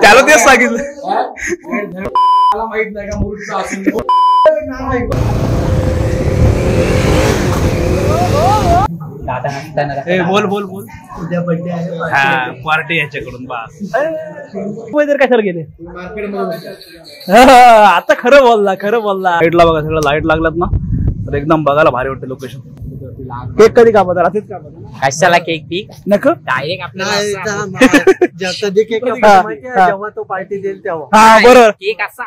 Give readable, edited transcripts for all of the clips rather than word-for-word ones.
त्याला तेच सांगितलं. मला माहित नाही का मूर्ख असून बोल बोल बोल. उद्या बर्थडे आहे. हा पार्टी याच्याकडून बस. कशाला गेले आता? खरं बोलला खरं बोलला. लाईटला बघा सगळं लाईट लागलात ना तर एकदम बघायला भारी वाटतं लोकेशन. केक कधी कापत रात्रीच कापत कशाला केक पीक नको डायरेक्ट आपल्याला जेव्हा तो पार्टी देईल तेव्हा. हा बरोबर. केक असा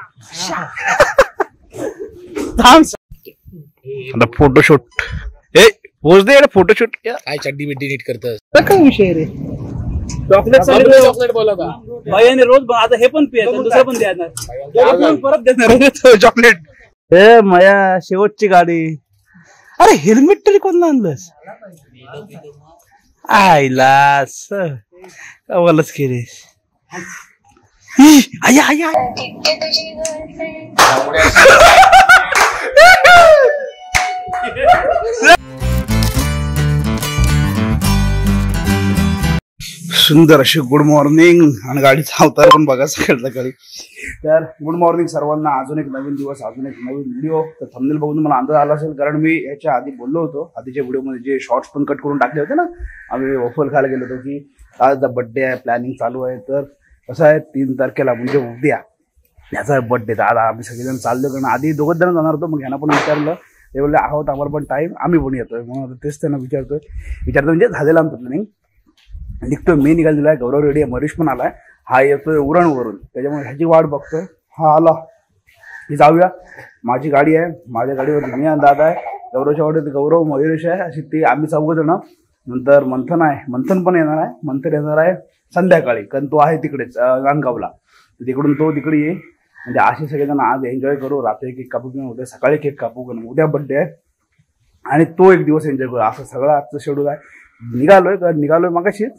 फोटोशूट हे पोच दे फोटोशूट. काय चड्डी बिड्डी नीट करतस काय विषय रे. चॉकलेट चॉकलेट बोला का भैयाने रोज आता हे पण पिया दुसरं पण देणार परत देणार चॉकलेट. हे माया शेवटची गाडी. अरे हेल्मेट तरी कोण आणलंस आईला कवलच केले. आया आया सुंदर अशी गुड मॉर्निंग आणि गाडीचा अवतार पण बघा सकाळी. तर गुड मॉर्निंग सर्वांना. अजून एक नवीन दिवस, अजून एक नवीन व्हिडिओ. तर थंबनेल बघून मला अंदाज आला असेल कारण मी याच्या आधी बोललो होतो. आधीच्या व्हिडिओमध्ये जे शॉर्ट्स पण कट करून टाकले होते ना, आम्ही वफल खायला गेलो होतो की आज बर्थडे आहे, प्लॅनिंग चालू आहे. तर कसं आहे 3 तारखेला म्हणजे उद्या याचा बर्थडे. तर आता आम्ही सगळेजण चाललो कारण आधी 2 जण जाणार होतो. मग ह्यांना पण विचारलं, ते बोलले आहोत आम्हाला पण टाईम, आम्ही पण येतोय. म्हणून तेच त्यांना विचारतो म्हणजे झालेलं आमचं प्लॅनिंग. निघतोय, मी निघालेला आहे, गौरव रेडी आहे, मरीश पण आलाय. हा येतोय उरणवरून, त्याच्यामुळे ह्याची वाट बघतोय. हा आला की जाऊया. माझी गाडी आहे, माझ्या गाडीवर मी दादा आहे, गौरवच्या गाडीवर गौरव मयुरेश आहे. अशी ती आम्ही 4 जण. नंतर मंथन आहे, मंथन पण येणार आहे. मंथन येणार आहे संध्याकाळी कारण तो आहे तिकडेच नांदगावला. तिकडून तो तिकडे येईल. म्हणजे असे सगळेजण आज एन्जॉय करू. रात्री केक कापू किंवा उद्या सकाळी केक कापू कारण उद्या बर्थडे आहे आणि तो एक दिवस एन्जॉय करू. असं सगळं आजचं शेड्यूल आहे. निघालोय मगाशीच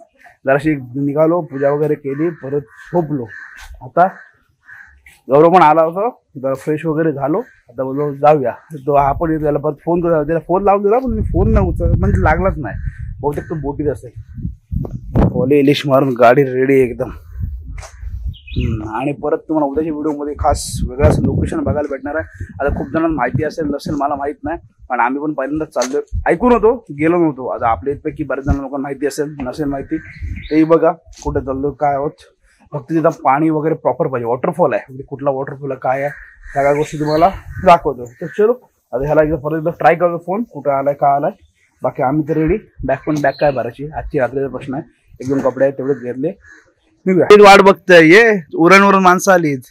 जराशी निघालो, पूजा वगैरे केली, परत झोपलो. आता गौरव पण आला होता, जरा फ्रेश वगैरे झालो. आता बोललो जाऊया. तो आपण येतो, त्याला परत फोन करू, त्याला फोन लावून दिला पण फोन नाही उचल म्हणजे लागलाच नाही. बहुतेक तो बोटीत असेल. ओले इलिश मारून गाडी रेडी एकदम. आणि परत तुम्हाला उद्याच्या व्हिडिओमध्ये खास वेगळं लोकेशन बघायला भेटणार आहे. आता खूप जणांना माहिती असेल नसेल मला माहित नाही, पण आम्ही पण पहिल्यांदाच चाललोय. ऐकून होतो, गेलो नव्हतो. आता आपल्या इथपैकी बऱ्याच जणांना लोकांना माहिती असेल नसेल माहिती, तेही बघा कुठे चाललो काय आहोत. फक्त तिथं पाणी वगैरे प्रॉपर पाहिजे. वॉटरफॉल आहे, म्हणजे कुठला वॉटरफॉल आहे काय आहे सगळ्या गोष्टी तुम्हाला दाखवतो. तर चलो आता ह्याला एकदा परत एकदा ट्राय करतो फोन कुठे आलाय काय आलाय. बाकी आम्ही तर रेडी. बॅग काय भरायची आजची रात्रीचा प्रश्न आहे. 1-2 कपडे आहेत तेवढेच घेतले. वाट बघतोय ये उरणवरून माणसं आलीच.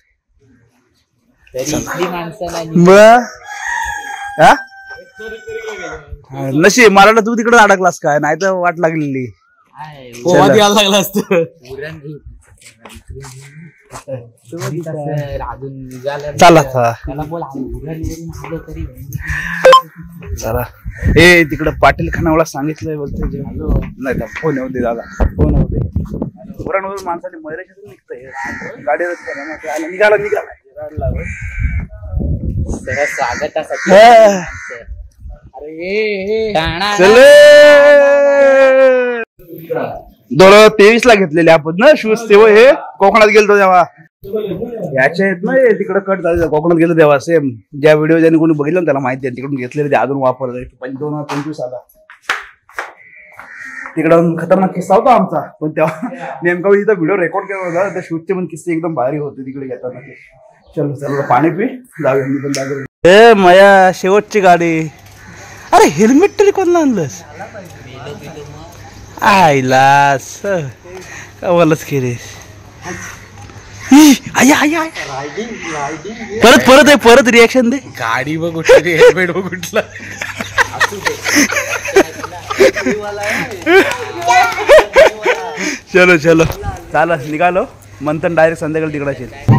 नशी मला तू तिकडे अडकलास काय, नाही तर वाट लागलेली. लागला असत चला ए तिकडे पाटील खानावळा सांगितलंय बोलतोय नाही तर फोन येऊ दे दादा, फोन होऊ दे. उरणवरून माणसाने मैरेशातून निघतंय गाडीवर निघाला स्वागतासाठी. दोन 23ला घेतलेले आपण ना शूज तेव्हा. हे कोकणात गेलतो तेव्हा याचे आहेत ना तिकडे कट झाले. कोकणात गेलो तेव्हा सेम ज्या व्हिडिओ ज्यांनी कोणी बघितलं ना त्याला माहिती आहे. तिकडून घेतलेले ते अजून वापरले. 2025 आला तिकडं खतरनाक किस्सा होता आमचा. पण तेव्हा नेमका इथं व्हिडिओ रेकॉर्ड केला होता. त्या शूटचे पण किस्से एकदम भारी होते तिकडे घेताना. चलो पाणी पी जाऊया. मी पण जागे माया शेवटची गाडी. अरे हेल्मेट तरी कोण आणलंस आईला कवलच केले. परत रिॲक्शन दे. गाडी बघ कुठली, हेल्मेट बघ कुठला. चलो चाला निघालो. मंथन डायरेक्ट संध्याकाळी तिकडे.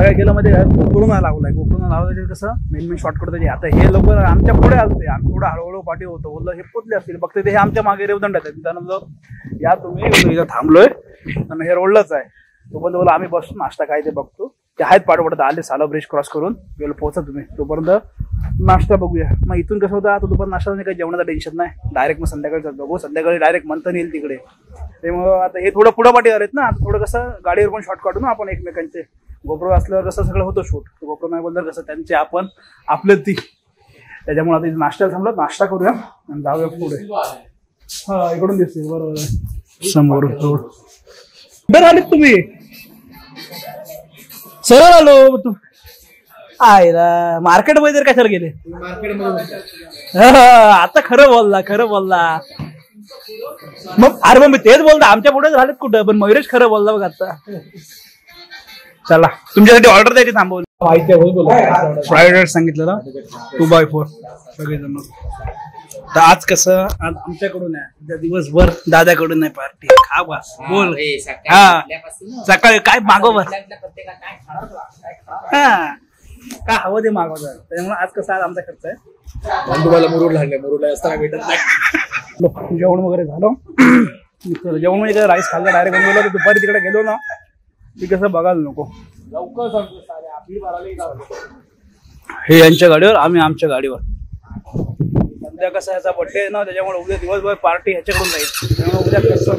काय केलं मध्ये गोप्रोना लावलाय. गोप्रोना लावलं कसं मेन शॉर्टकट त्याचे. आता हे लोक आमच्या पुढे आलते, आम्ही थोडं हळूहळू पाठी होतो. बोललं हे पोचले असतील, बघते ते हे आमच्या मागे रेवदंड आहेत. त्यानंतर या तुम्ही इथं थांबलोय आणि हे रोडलाच आहे. तोपर्यंत बोला आम्ही बसतो, नाश्ता काय ते बघतो. ते आहेत पाठवत आले साला ब्रिज क्रॉस करून गेलो, पोहोचा तुम्ही. तोपर्यंत नाश्ता बघूया. मग इथून कसं होतं, आता दुपार नाश्ता काही जेवणाचं टेन्शन नाही. डायरेक्ट मग संध्याकाळी बघू. संध्याकाळी डायरेक्ट मंथन येईल तिकडे. त्यामुळं आता हे थोडं पुढं पाठी आलेत ना, आता थोडं कसं गाडीवर पण शॉर्ट काढू ना आपण एकमेकांचे. गोप्रो असल्यावर कसं सगळं होतं शूट. गोप्रो नाही बोलणार कसं त्यांचे आपण आपले ती. त्याच्यामुळे आता नाश्ता थांबला, नाश्ता करूया आणि जाऊया पुढे. हा इकडून दिसते बरोबर आहे समोर रोड. कुठे आलेत तुम्ही? सरळ आलो. तू आयला मार्केटमध्ये तर कशाला गेले? आता खरं बोलला, खरं बोलला. मग अरे मग मी तेच बोलतो, आमच्या पुढे झालेत कुठं, पण मयुरेश खरं बोलला बघ आता. चला तुमच्यासाठी ऑर्डर द्यायची थांबवली. फ्राईड राईस सांगितलं ना 2x4 सगळेजण. तर आज कसं आज आमच्याकडून आहे, दिवसभर दादाकडून नाही पार्टी. खा बस बोल. हा सकाळी काय मागव बस. हा काय हवं ते मागवतात. त्याच्यामुळे आज कसं आज आमचा खर्च आहे. बंधुबाला मुरुड लागले, मुरुडला असताना भेटत नाही. जेवण वगैरे झालं. जेवण म्हणजे काय राईस खाल्लं डायरेक्ट बनवलं. तर दुपारी तिकडे गेलो ना ती कसं बघायला नको. लवकर सांगतो साडे 11:30 हे यांच्या गाडीवर, आम्ही आमच्या गाडीवर. उद्या कसं याचा बर्थडे आहे ना, त्याच्यामुळे उद्या दिवसभर पार्टी ह्याच्याकडून जाईल. त्यामुळे उद्या कसं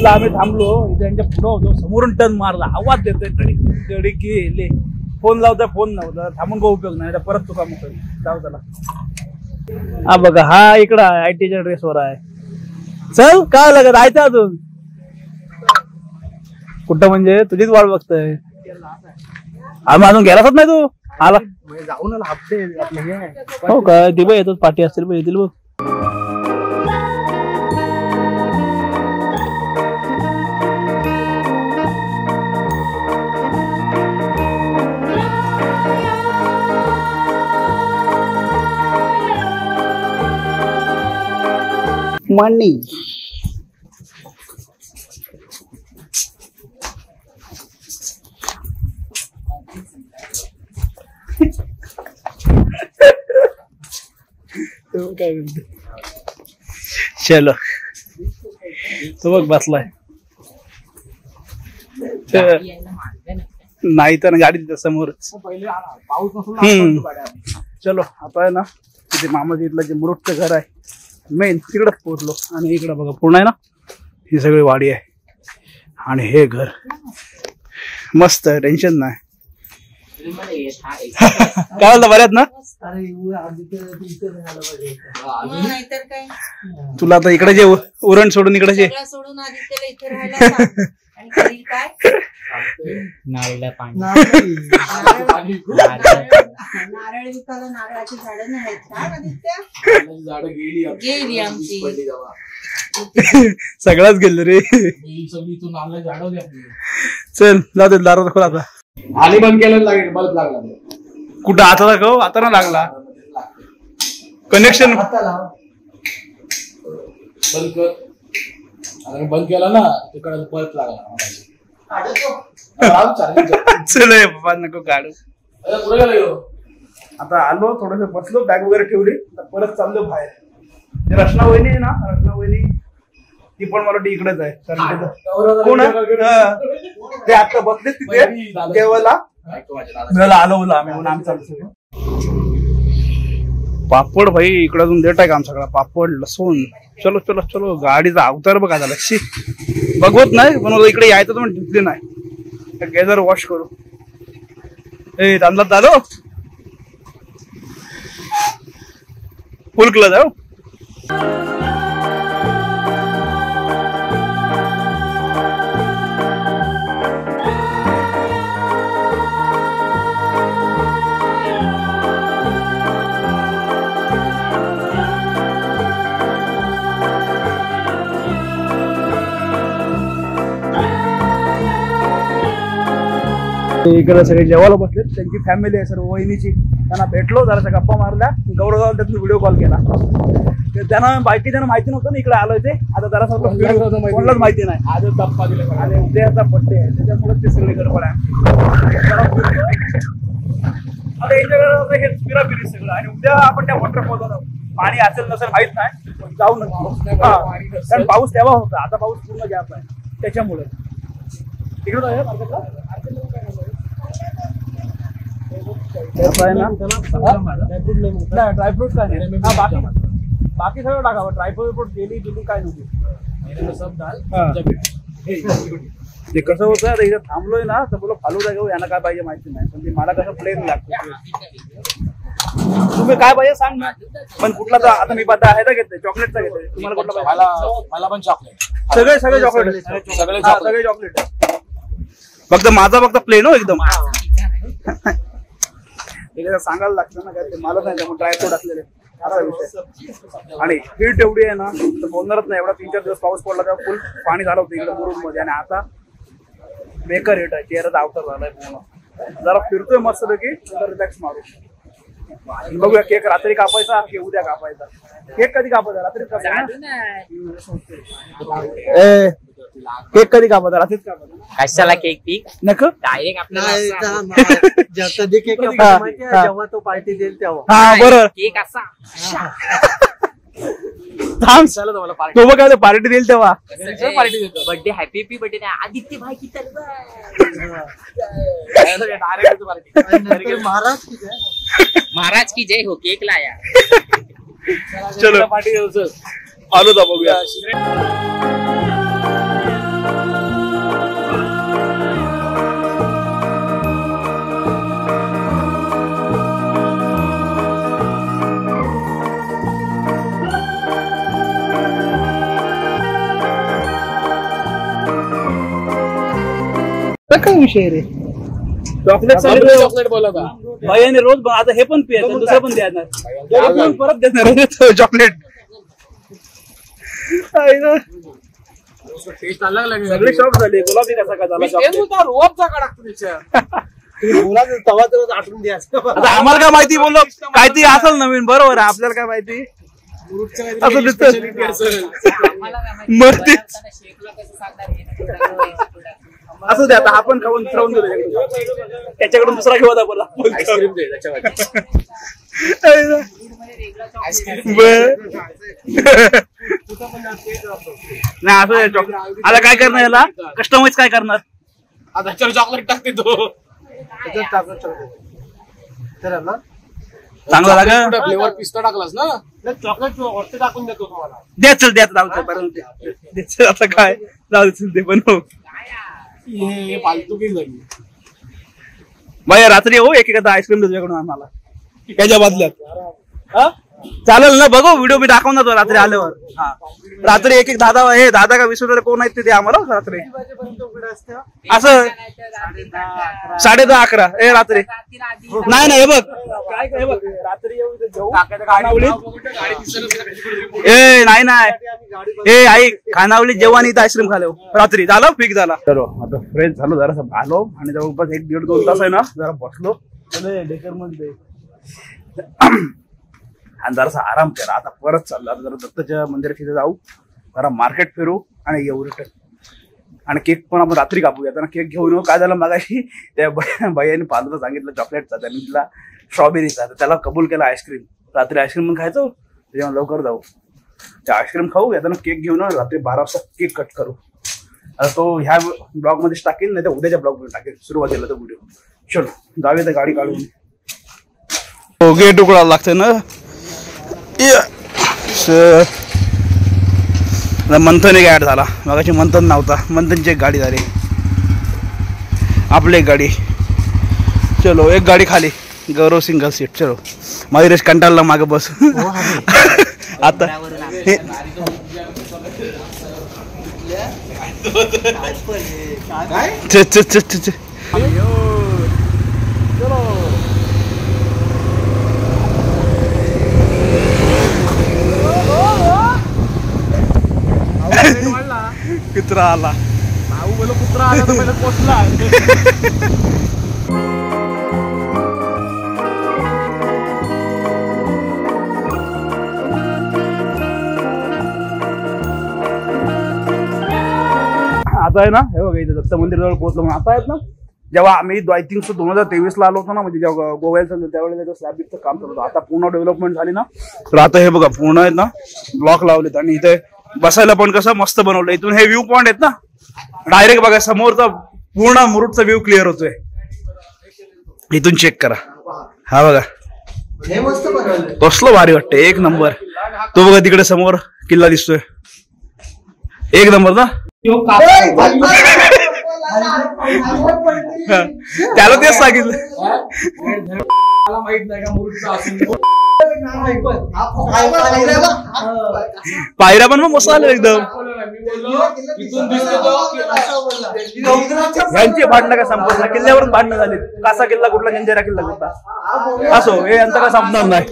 आम्ही थांबलो. त्यांच्या पुढं होतो, समोरून टर्न मारला, आवाज देतोय तरी गेले. फोन लावतोय, फोन नव्हता. थांबून काय उपयोग नाही, परत तुका मग जाऊ त्याला. हा बघा हा इकडं आहे, आयटीच्या ड्रेसवर आहे. चल काय लागत जायचं अजून कुठं, म्हणजे तुझीच वाट बघतोय. आम्ही अजून गेलाच नाही. तू आला जाऊन आला हप्ते हो का? दिवस येतोच पार्टी असतील पण येतील बघ. मनी चलो तो बघ बसलाय. नाही तर गाडी समोरच. चलो आता आहे ना तिथे मामाजी इथलं जे मुरुडचं घर आहे मेन तिकडच पोहोचलो. आणि इकडं बघा पूर्ण आहे ना ही सगळी वाडी आहे. आणि हे घर मस्त आहे, टेन्शन नाही. काय बोलता बऱ्यात ना? तुला आता इकडे जे उरण सोडून इकडे जे नारळला पाणी नारळ विकायला नारळाची झाडं नाही. झाडं गेली आमची सगळाच गेलं रे. सगळी तू नारळ झाडं द्या. चल जाऊ दे, दारात खोल आता. आली बंद केलं लागेल, बल्ब लागला कुठं आता दाखव, आता ना लागला कनेक्शन. बंद कर. आता बंद केला ना तिकडे बल्ब लागला. चल बाबा नको काढू. पुढे गेला ह्यो. आता आलो थोडस बसलो, बॅग वगैरे ठेवली, परत चाललो बाहेर. रचना वहिनी आहे ना, रचना वहिनी ती पण मला वाटतं इकडेच आहे. कोण ते आता बसले तिथे देवाला आलो बोला आम्ही म्हणून आम्ही चालतो. पापड भाई इकडून देत आहे का आम सगळा पापड लसूण. चलो चलो चलो. गाडीचा अवतार बघा झाला बघवत नाही पण इकडे यायचं तर पण दिसले नाही. गेजर वॉश करू. ए तांदळात झालो फुलकला जाऊ. इकडे सगळे जेवायला बसले, त्यांची फॅमिली आहे सर्व वहिनीची. त्यांना भेटलो, जरासा गप्पा मारल्या. गौरव त्यातून व्हिडिओ कॉल केला. त्यांना बाकीच्यांना माहिती नव्हतं ना इकडे आलोय ते. आता जरासा कोणालाच माहिती नाही. आजच गप्पा दिला आणि उद्याचा बड्डे आहे, त्याच्यामुळे ते सगळे गडबड आहे. आता यांच्याकडे हे फिराफिरी सगळं. आणि उद्या आपण त्या वॉटरफॉलला जाऊ. पाणी असेल नसेल माहित नाही, पण जाऊ नका. कारण पाऊस तेव्हा होता, आता पाऊस पूर्ण गॅप आहे त्याच्यामुळे. तिकडे जाऊया मार्केटला. ड्रायफ्रूट काय नाही, बाकी सगळं टाकावं. ड्रायफ्रूट गेली काय नव्हती. ते कसं होतं, आता इथे थांबलोय ना तर बोलो फालुदा घेऊ, यांना काय पाहिजे माहिती नाही. पण ते मला कसं प्लेन लागतं. तुम्ही काय पाहिजे सांग ना. पण कुठला तर आता मी पत्ता आहे घेते, चॉकलेटचा घेते. तुम्हाला कुठला पाहिजे? मला पण चॉकलेट. सगळे चॉकलेट, सगळे चॉकलेट. फक्त माझा फक्त प्लेन हो एकदम. सांगायला लागतं ना काय, ते मला नाही त्यामुळे ड्रायफ्रूट असलेले असा विषय. आणि हीट एवढी आहे ना तर बोलणारच नाही. एवढा 3-4 दिवस पाऊस पडला तेव्हा फुल पाणी झालं होतं इकडे मुरुड मध्ये. आणि आता बेकार रेट आहे, चेहऱ्याचा अवतार झालाय पूर्ण. जरा फिरतोय मस्त पैकी, रिलॅक्स मारू. बघूया केक रात्री कापायचा की उद्या कापायचा. केक कधी कापायचा? रात्रीच कापायचा. केक कधी कापायचा? रात्रीच कापायचा. कशाला केक पीक नको डायरेक्ट आपल्याला जेव्हा तो पार्टी देईल तेव्हा. हा बरोबर. केक असा थांब, तो बघ काय पार्टी देईल तेव्हा. पार्टी देतो. बर्थडे हॅपी बर्थडे आदित्य भाई की तर महाराज की जय हो. केक लाया. चलो पार्टी देऊ. आलो जा बघूया. काय विषय रे. चॉकलेट बोलवता भैयाने रोज आता हे पण पिया, दुसरं पण द्यायचं, परत देणार चॉकलेट. टेस्ट अलग लगे. सगळे शॉक झाले. गुलाबी कसा काय झाला चॉकलेट. रोज जागा टाकतो त्याच्या. तवा तर आठवून द्यायचं. आता आम्हाला काय माहिती, बोललो काहीतरी असेल नवीन. बरोबर आहे, आपल्याला काय माहिती. असं दिसतं मग तेच. असं दे आता, आपण खाऊन ठरवून दिलं. त्याच्याकडून दुसरा घेऊ आता. बोला आईस्क्रीम दे त्याच्यावर. नाही असं चॉकलेट. आता काय करणार याला, कस्टमाइज काय करणार. आता चॉकलेट टाकते तो. चांगला लागेल. फ्लेवर पिस्ता टाकलास ना. चॉकलेट वरती टाकून देतो तुम्हाला. द्या चल द्या जाऊ. आता काय जाऊ ते बनव. हे फालतू की झाली. बाय रात्री हो एक एखादा आईस्क्रीम तुझ्याकडून आम्हाला त्याच्या बदल्यात. चालेल ना. बघू व्हिडिओ मी दाखवणार तो रात्री आल्यावर. हा रात्री एक दादा, हे दादा का विसरलेले कोण आहेत ते आम्हाला रात्री असं 10:30-11 हे रात्री. नाही हे बघ काय बघ रात्री ए नाही हे आई खानावली जेवण इथं आईस्क्रीम खालो रात्री. झालं फिक्स झाला. चलो आता फ्रेश झालो, जरा आलो आणि जवळपास 1-1.5-2 तास आहे ना जरा बसलो डेकर मध्ये आणि जरासा आराम केला. आता परत चाललो. आता जरा दत्ताच्या मंदिरात तिथे जाऊ, जरा मार्केट फिरू आणि येऊ रिटर्न. आणि केक पण आपण रात्री कापूया. त्यांना केक घेऊन येऊ. काय झालं मगाशी त्या भैयाने फालूदा सांगितलं चॉकलेटचा, त्यांनी दिला स्ट्रॉबेरीचा, तर त्याला कबूल केला आईस्क्रीम. रात्री आईस्क्रीम पण खायचो, त्याच्यामुळे लवकर जाऊ. त्या आईस्क्रीम खाऊ, येताना केक घेऊन येऊ. रात्री 12 वाजता केक कट करू. आता तो ह्या ब्लॉग मध्येच टाकेल, नाही तर उद्याच्या ब्लॉग मध्ये टाकेल सुरुवातीला तो व्हिडिओ. चलो जाऊया तर गाडी काढून. हो गेट उघडायला लागतंय ना. मंथन एक ऍड झाला, मगाशी मंथन नव्हता. मंथनची एक गाडी झाली, आपली एक गाडी. चलो एक गाडी खाली, गौरव सिंगल सीट. चलो मयुरेश कंटाळला मागे बस. आता कुत्रा आला. कुत्रा आला तर पोचला. आता आहे ना हे बघा इथे दत्त मंदिर जवळ पोहोचलो म्हणून आता आहेत ना जेव्हा आम्ही आय थिंक 2023 आलो होतो ना म्हणजे जेव्हा गोव्याला चाललो त्यावेळेला स्लॅबचं काम चालू होतं. आता पूर्ण डेव्हलपमेंट झाली ना तर आता हे बघा पूर्ण आहेत ना ब्लॉक लावलेत आणि इथे बसायला पण कसं मस्त बनवलं. इथून हे व्ह्यू पॉइंट आहेत ना डायरेक्ट बघा समोरचा पूर्ण मुरुडचा व्ह्यू क्लिअर होतोय. इथून चेक करा हा बघा कसलं भारी वाटतंय एक नंबर. तो बघा तिकडे समोर किल्ला दिसतोय एक नंबर ना. त्याला तेच सांगितलं मला माहित नाही का मुरुडचा असून पायऱ्या पण मग मस्त आल्या एकदम. यांची भांडणं का संपत नाही किल्ल्यावरून भांडणं झाली. कासा किल्ला कुठला जंजिरा किल्ला कुठला असो हे यांचं काय संपणार नाही.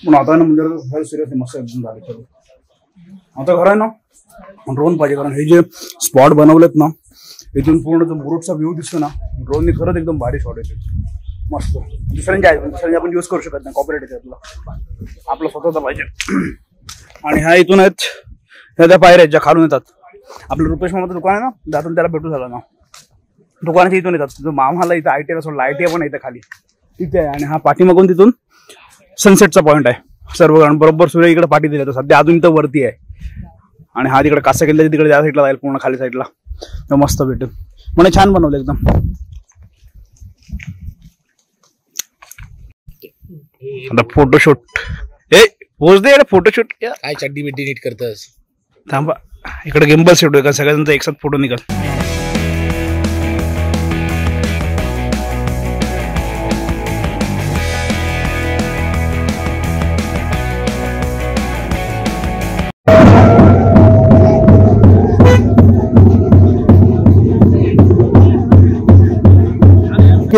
पण आता ना म्हणजे सिरियसली मस्त एकदम झाले सगळं. आता खरं आहे ना ड्रोन पाहिजे कारण हे जे स्पॉट बनवलेत ना इथून पूर्ण जो मुरुडचा व्ह्यू दिसतो ना ड्रोनने खरंच एकदम भारी शॉट येते मस्त. दुसऱ्यांचे आपण यूज करू शकत नाही कॉपरेट येते आपला स्वतःचा पाहिजे. आणि ह्या इथून आहेत ह्या त्या पायऱ्या आहेत ज्या खालून येतात. आपलं रुपेश मामाचं दुकान आहे ना त्यातून त्याला भेटू झालं ना दुकानाच्या इथून येतात. जो मामाला इथं ITला सोडला ITI पण येतं खाली तिथे आहे. आणि हा पाठीमागून तिथून सनसेटचा पॉईंट आहे सर्व बरोबर सूर्य इकडे पाठी दिला सध्या अजून इथं वरती आहे. आणि हा तिकडे कासा किल्ल्याच्या तिकडे त्या साईडला जाईल पूर्ण खाली साईडला तर मस्त भेटेल म्हणजे छान बनवलं एकदम. आता फोटोशूट हे पोच दे फोटोशूट काय चड्डी बिड्डी नीट करतस थांबा इकडे गिम्बल सेट होय का सगळ्यांचा एकसाथ फोटो निघाल.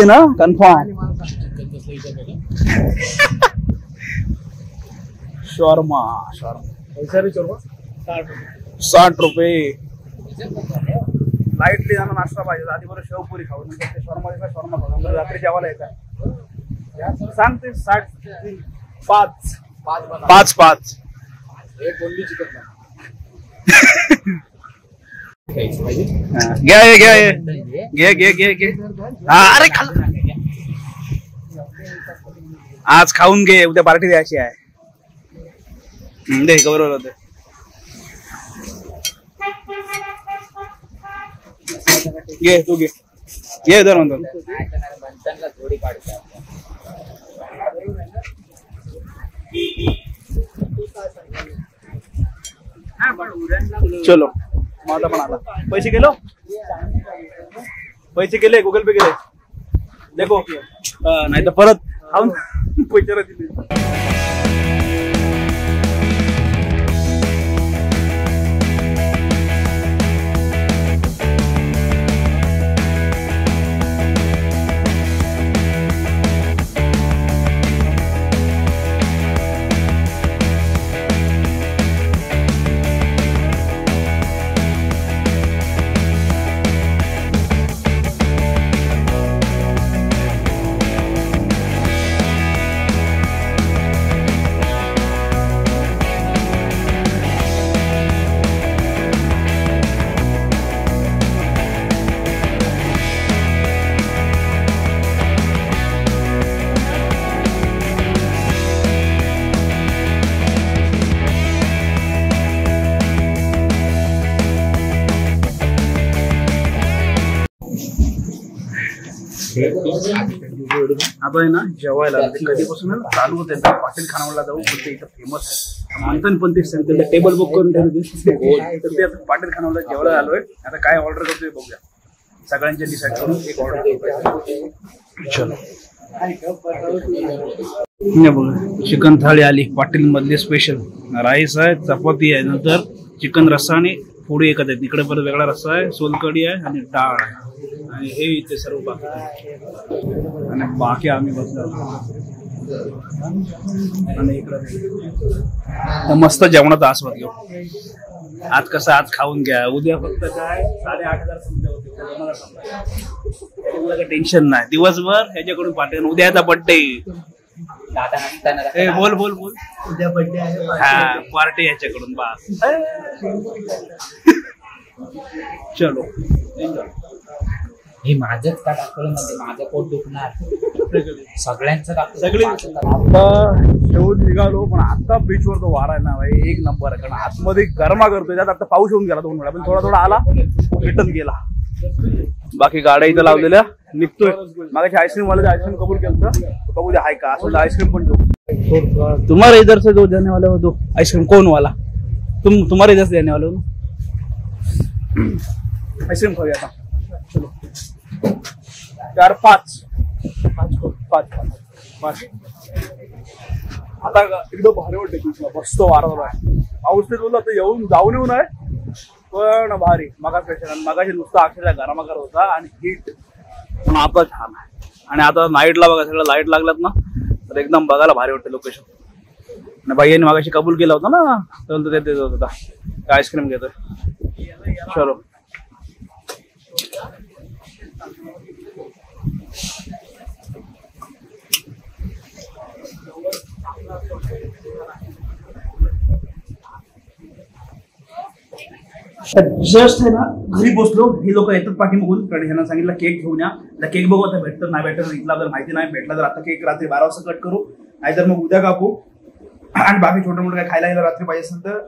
ना कन्फर्म शॉर्मा 60 रुपये लाईटली जाणं नाश्ता पाहिजे आधी बरं शेवपुरी खाऊ नंतर ते शॉर्मा खाऊ रात्री जेवायला येतात सांगते 5 घे अरे आज खाऊन घे उद्या पार्टी द्यायची आहे. दे बरोबर होते घे तू घे धर म्हणतो चलो माझा पण आला. पैसे गेले गुगल पे गेले देखो नाही तर परत खाऊन पैसे राहतील. आता आहे ना जेवायला कधीपासून चालू होते पाटील खानावळला जाऊ पण ते इथं फेमस आहे म्हणतात पण ते टेबल बुक करून ठेवले तर ते पाटील खानावळला जेवायला आलोय. आता काय ऑर्डर करतोय बघूया सगळ्यांचे डिसाईड करून एक ऑर्डर. चलो बघा चिकन थाळी आली पाटील मधली स्पेशल. राईस आहे चपाती आहे नंतर चिकन रस्सा आणि पोळी एकच आहे. इकडे परत वेगळा रस्सा आहे सोलकढी आहे आणि डाळ आहे आणि हे इथे सर्व बाकी आणि बाकी आम्ही बसलो आणि इकडं मस्त जेवणाचा आस्वाद घेऊ. आज कसं आज खाऊन घ्या, उद्या फक्त काय 8,500 संपले होते, टेन्शन नाही. दिवसभर ह्याच्याकडून पाठवून उद्याचा बर्थडे. बोल बोल बोल. उद्या बर्थडे आहे. हा पार्टी ह्याच्याकडून बस. चलो हे माझंच का दाखवलं म्हणजे माझं पोट दुखणार. सगळ्यांचं दाखवलं. सगळी आता शेवट निघालो, पण आता बीचवर तो वारा आहे ना भाई एक नंबर आहे. कारण आतमध्ये गरमा करतोय, त्यात आता पाऊस येऊन गेला 2 वेळा, पण थोडा थोडा आला रिटर्न गेला. बाकी गाड्या इथं लावलेल्या निघतोय. मागाशी आईस्क्रीम वाले आईस्क्रीम कबूल केलं बघू दे आहे का असं आईस्क्रीम पण दो. तुम्हारे इधर से जो देने वाले हो दो आइसक्रीम. कौन वाला? तुम्हारे इधर से देने वाले हो ना. आइसक्रीम खाऊया आता. चलो 4 5 आता एकदम भारी वाटते. मस्त वारा आहे. पाऊस ते बोलला तर येऊन जाऊन येऊन आहे, पण भारी. मगाशी नुसता अक्षरशः गरमा करत होता आणि हीट, पण आता छान आहे. आणि आता नाईटला बघा सगळं लाईट लागल्यात ना, तर एकदम बघायला भारी वाटते लोकेशन. आणि बाईयांनी मगाशी कबूल केला होता ना, तर ते देत होता आईस्क्रीम घेतोय. चलो जस्ट आहे ना घरी बसलो. हे लोक येतात पाठीमागून, कारण ह्यांना सांगितलं केक घेऊन या. केक बघू आता भेटतं नाही भेटत. इथला जर माहिती नाही भेटला तर आता केक रात्री 12 वाजता कट करू, नाहीतर मग उद्या कापू. आणि बाकी छोटं मोठं काय खायला गेलं रात्री पाहिजे असेल तर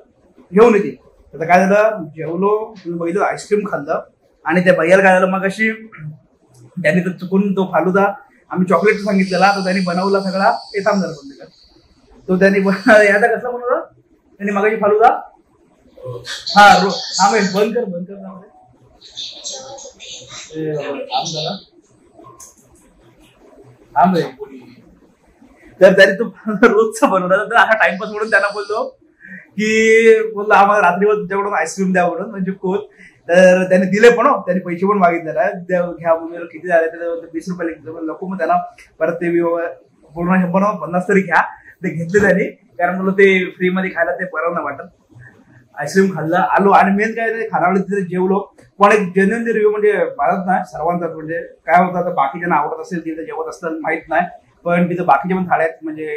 घेऊन येते. आता काय झालं, जेवलो, तुम्ही बघितलं आईस्क्रीम खाल्लं. आणि त्या भैयाला काय झालं, मग अशी त्यांनी तर चुकून तो फालुदा आम्ही चॉकलेट सांगितलेला, तर त्यांनी बनवला सगळा येताम झाला बंद. तो त्यांनी याचा कसला बनवला त्यांनी मगाशी फालुदा. हा बंद कर तर त्याने तो रोजचा बनवला. तर असा टाइमपास म्हणून त्यांना बोललो की बोलला आम्हाला रात्रीवर तुझ्याकडून आईस्क्रीम द्या म्हणून. म्हणजे कोण तर त्याने दिले पण हो, त्यांनी पैसे पण मागितलेला घ्या म्हणून. किती झाले तर 20 रुपयाला घेतलं. नको मग त्यांना परत ते पूर्ण 150 तरी घ्या. ते घेतले त्यांनी, कारण मला ते फ्री मध्ये खायला ते बरं नाही वाटत. आईस्क्रीम खाल्लं आलो. आणि मेन काय खानावळी तिथे जेवलो. पण एक जेन्युअन रिव्ह्यू म्हणजे भारत नाही सर्वांचाच. म्हणजे काय होतं, आता बाकीच्यांना आवडत असेल तिथे जेवत असतं माहित नाही, पण तिथे बाकीचे पण थाळ्यात म्हणजे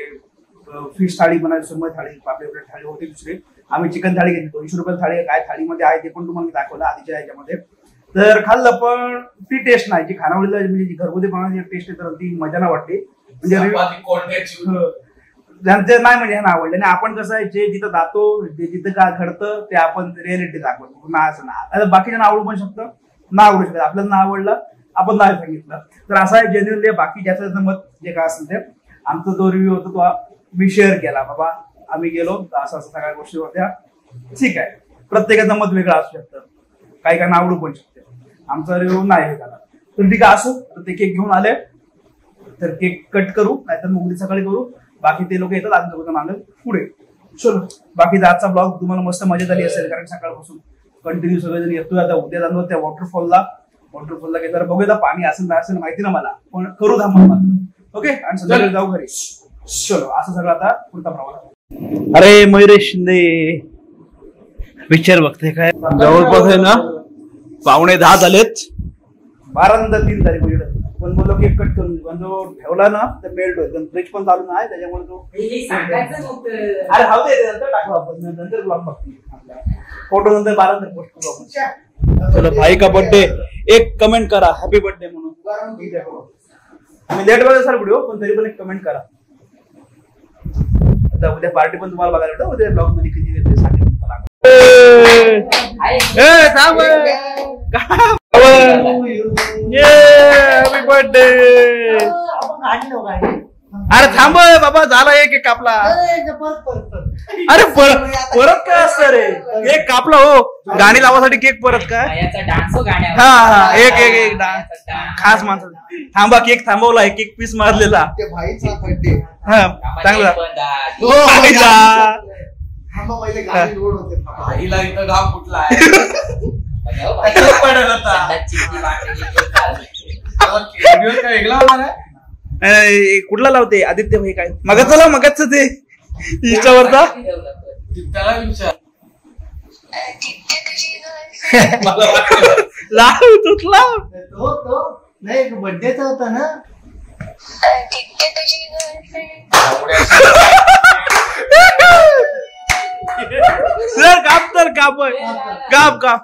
फिश थाळी म्हणा, सुरमई थाळी, पापलेट थाळी होती. दुसरी आम्ही चिकन थाळी घेतली. 200 रुपये थाळी. काय थाळीमध्ये आहे ते पण तुम्हाला दाखवलं आधीच्या ह्याच्यामध्ये. तर खाल्लं, पण ती टेस्ट नाही जी खानावळीला म्हणजे जी घरगुती बनवण्याची टेस्ट आहे, तर ती मजा नाही वाटली. म्हणजे त्यांचं नाही म्हणजे ह्यांना आवडलं. आणि आपण कसं आहे, जे जिथं जातो जे जिथं काय घडतं ते आपण रिअलिटी दाखवतो ना. असं ना बाकीच्यांना आवडू पण शकतं, ना आवडू शकतं. आपल्याला ना आवडलं आपण नाही सांगितलं तर असं आहे. जेन्युअनली बाकी ज्याचं मत जे काय असेल ते आमचा जो रिव्ह्यू होता तो मी शेअर केला. बाबा आम्ही गेलो, असं असं सगळ्या गोष्टी होत्या. ठीक आहे, प्रत्येकाचं मत वेगळं असू शकतं, काही काहींना आवडू पण शकते. आमचा रिव्ह्यू नाही हे झाला तर ठीक आहे असो. तर ते केक घेऊन आले, तर केक कट करू, नाहीतर मग उद्या सकाळी करू. बाकी ते लोक येतात आज दोघं आलं पुढे. चलो बाकी आजचा ब्लॉग तुम्हाला मस्त मजा आली असेल, कारण सकाळपासून कंटिन्यू सगळेजण येतोय. आता उद्या जाणार त्या वॉटरफॉलला गेल्यावर बघूया पाणी असेल नाही असेल माहिती ना मला, पण करू धमाल मात्र. ओके, आणि संध्याकाळी जाऊ घरी. चलो असं सगळं आता पुढचा प्रवास. अरे मयुरेश शिंदे पिक्चर बघते काय जवळपास आहे ना 9:45 झालेत. 12:03 झाली म्हणजे. पण बोललो केक कट करून पण जो ठेवला ना तर मेल्ट होईल. फ्रीज पण चालू नाही त्याच्यामुळे तो अरे हवं ते नंतर टाकू आपण, नंतर ब्लॉग बघतो. फोटो नंतर 12 नंतर पोस्ट करू आपण. चलो भाई का बर्थडे एक कमेंट करा हॅपी बर्थडे म्हणून. मी लेट बघा सर व्हिडिओ, पण तरी पण एक कमेंट करा. आता उद्या पार्टी पण तुम्हाला बघायला भेटतो. उद्या ब्लॉग मध्ये किती देते सांगेल तुम्हाला. Happy birthday. अरे थांब बाबा, झाला एक कापला. अरे परत काय असतं रे, केक कापला हो. गाणी लावासाठी केक परत काय. हा हा एक डान्स खास माणसं. थांबा केक थांबवला, एक एक पीस मारलेला. हा चांगला. व्हिडिओ काय वेगळा होणार आहे? कुठला लावते आदित्य भाई काय मगाच लाव मगाच ते इंस्टावरचा त्याला विचार लाव तूच लाव नाही बर्थडेचा होता ना. सर काप तर काप काप काप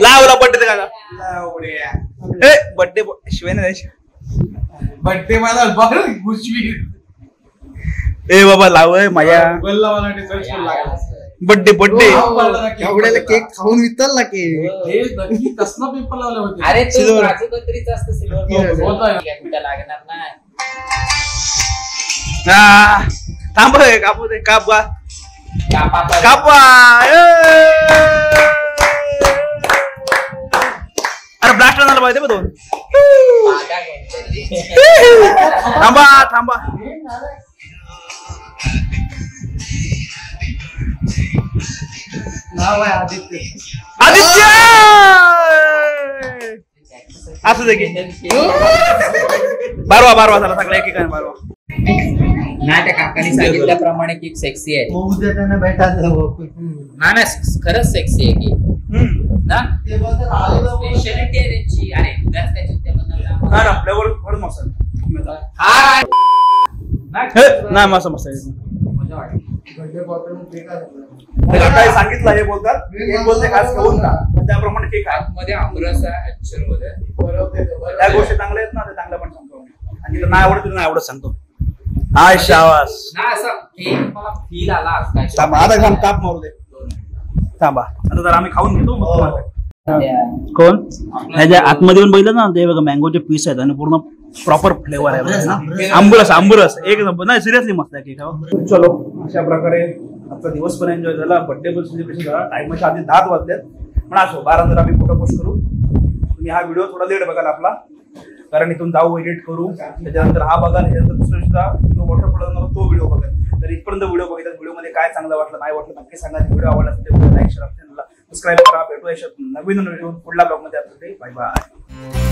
लावला बड्डे का बड्डे शिवाय नाही बड्डे माझा बरं गुजवी ए बाबा लावय माझ्या बोलला मला सर्च करू लागला. बड्डे बड्डे एवढ्याला केक खाऊन विचारला की हे नक्की कसला पेपर लावला होते. अरे सिल्वर. काजू कत्रीच असतं सिल्वर लागणार नाही. हा थांब कापू दे काप कापा कापा अरे ब्लास्ट झाला पाहिजे बघ दोन थांबा थांबा नाव आहे आदित्य. आदित्य असू दे की बारवा झाला सगळ्या एकेकाने बारवा नाही त्या काकाने सांगितल्याप्रमाणे केक सेक्सी आहे. मग उद्या त्यांना भेटायला ना खरंच सेक्सी आहे केक ना. स्पेशालिटी आहे त्यांची. अरे उद्याच त्याच्यात ते बनवलं. फ्लेवर मसाला हा नाही मस्त मस्त मजा वाटली. बर्थडे बॉटल केक काय सांगितलं हे बोलतात एक बोलते खास खाऊन का त्याप्रमाणे केक आहे आतमध्ये आमरस आहे ऍक्च्युअल मध्ये. त्या गोष्टी चांगल्या आहेत ना ते चांगल्या पण सांगतो आणि तिला नाही आवडत नाही आवडत सांगतो. हाय शाबास ना असं केक मला फील आला आज काय. थांबा आता घाम ताप मारू दे थांबा आता जर आम्ही खाऊन घेतो मग तुम्हाला कोण ह्याच्या आतमध्ये येऊन बघितलं ना ते बघा मँगोचे पीस आहेत आणि पूर्ण प्रॉपर फ्लेवर आहे. आंबरस एक नंबर नाही सिरियसली मस्त आहे केक. चलो अशा प्रकारे आजचा दिवस पण एन्जॉय झाला. बर्थडे पण सेलिब्रेशन झाला. टाइमच्या आधी 10 वाजलेत पण असो 12 नंतर आम्ही फोटो पोस्ट करू. तुम्ही हा व्हिडिओ थोडा लेट बघाल आपला कारण इथून जाऊ एडिट करू त्याच्यानंतर हा बघाल त्याच्यानंतर दुसऱ्या दिवशी जो वॉटरफॉल तो व्हिडिओ बघाल. तर इथपर्यंत व्हिडिओ बघितला व्हिडिओमध्ये काय चांगलं वाटलं नाही वाटलं नक्की सांगा. व्हिडिओ आवडला असेल लाईक शेअर सबस्क्राईब करा. भेटू नवीन व्हिडिओ पुढल्या ब्लॉगमध्ये. Bye bye.